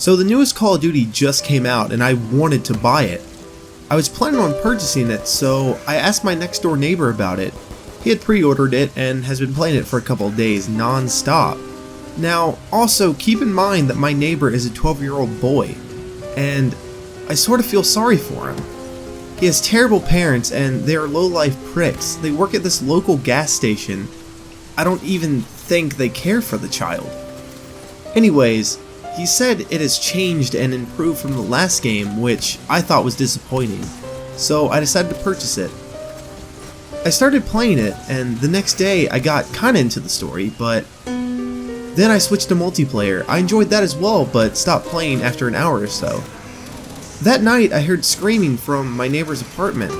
So the newest Call of Duty just came out and I wanted to buy it. I was planning on purchasing it, so I asked my next door neighbor about it. He had pre-ordered it and has been playing it for a couple of days non-stop. Now, also keep in mind that my neighbor is a 12-year-old boy, and I sort of feel sorry for him. He has terrible parents and they are low-life pricks. They work at this local gas station. I don't even think they care for the child. Anyways, he said it has changed and improved from the last game, which I thought was disappointing, so I decided to purchase it. I started playing it, and the next day I got kinda into the story, but then I switched to multiplayer. I enjoyed that as well, but stopped playing after an hour or so. That night I heard screaming from my neighbor's apartment.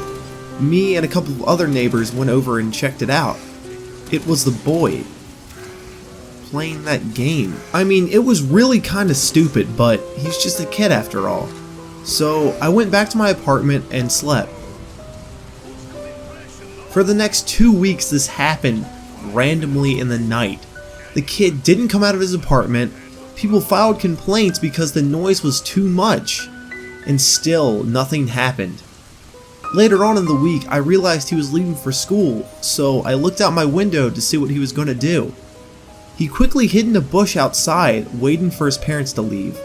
Me and a couple of other neighbors went over and checked it out. It was the boy playing that game. I mean, it was really kinda stupid, but he's just a kid after all. So I went back to my apartment and slept. For the next 2 weeks this happened randomly in the night. The kid didn't come out of his apartment, people filed complaints because the noise was too much, and still nothing happened. Later on in the week I realized he was leaving for school, so I looked out my window to see what he was going to do. He quickly hid in a bush outside, waiting for his parents to leave.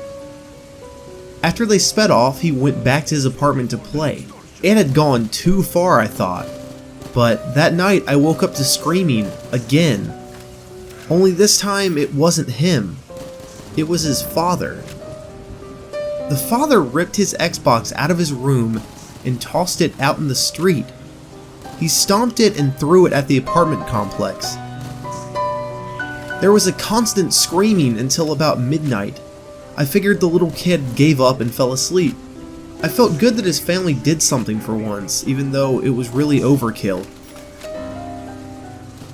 After they sped off, he went back to his apartment to play. It had gone too far, I thought. But that night I woke up to screaming again. Only this time it wasn't him. It was his father. The father ripped his Xbox out of his room and tossed it out in the street. He stomped it and threw it at the apartment complex. There was a constant screaming until about midnight. I figured the little kid gave up and fell asleep. I felt good that his family did something for once, even though it was really overkill.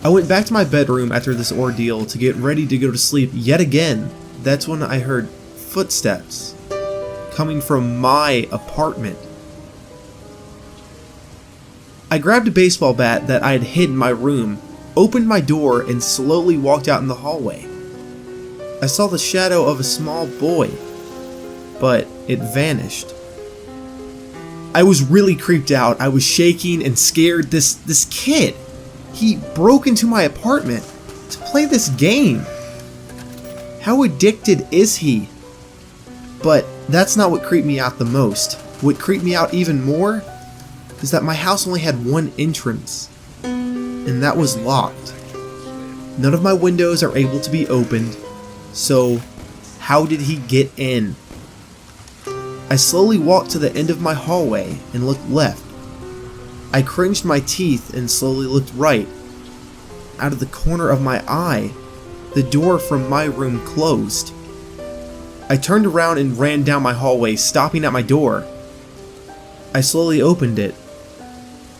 I went back to my bedroom after this ordeal to get ready to go to sleep yet again. That's when I heard footsteps coming from my apartment. I grabbed a baseball bat that I had hid in my room, opened my door, and slowly walked out in the hallway. I saw the shadow of a small boy, but it vanished. I was really creeped out. I was shaking and scared. This kid, he broke into my apartment to play this game. How addicted is he? But that's not what creeped me out the most. What creeped me out even more is that my house only had one entrance, and that was locked. None of my windows are able to be opened, so how did he get in? I slowly walked to the end of my hallway and looked left. I cringed my teeth and slowly looked right. Out of the corner of my eye, the door from my room closed. I turned around and ran down my hallway, stopping at my door. I slowly opened it,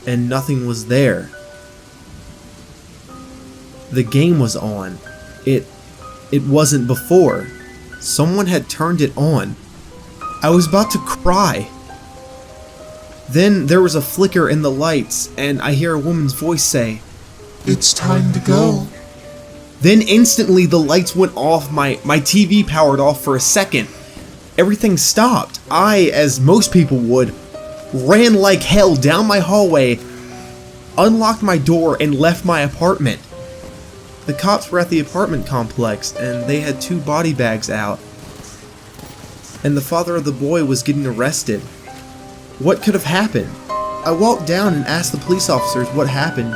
and nothing was there. The game was on. It wasn't before. Someone had turned it on. I was about to cry. Then there was a flicker in the lights, and I hear a woman's voice say, "It's time to go." Then instantly the lights went off, my TV powered off for a second. Everything stopped. I, as most people would, ran like hell down my hallway, unlocked my door, and left my apartment. The cops were at the apartment complex, and they had 2 body bags out. And the father of the boy was getting arrested. What could have happened? I walked down and asked the police officers what happened.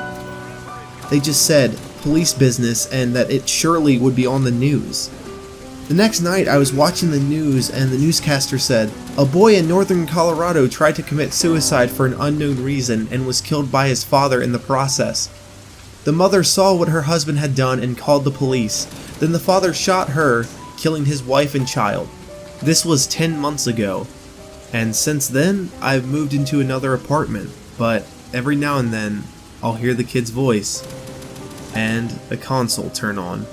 They just said, police business, and that it surely would be on the news. The next night I was watching the news and the newscaster said, a boy in northern Colorado tried to commit suicide for an unknown reason and was killed by his father in the process. The mother saw what her husband had done and called the police. Then the father shot her, killing his wife and child. This was 10 months ago, and since then I've moved into another apartment, but every now and then I'll hear the kid's voice and a console turn on.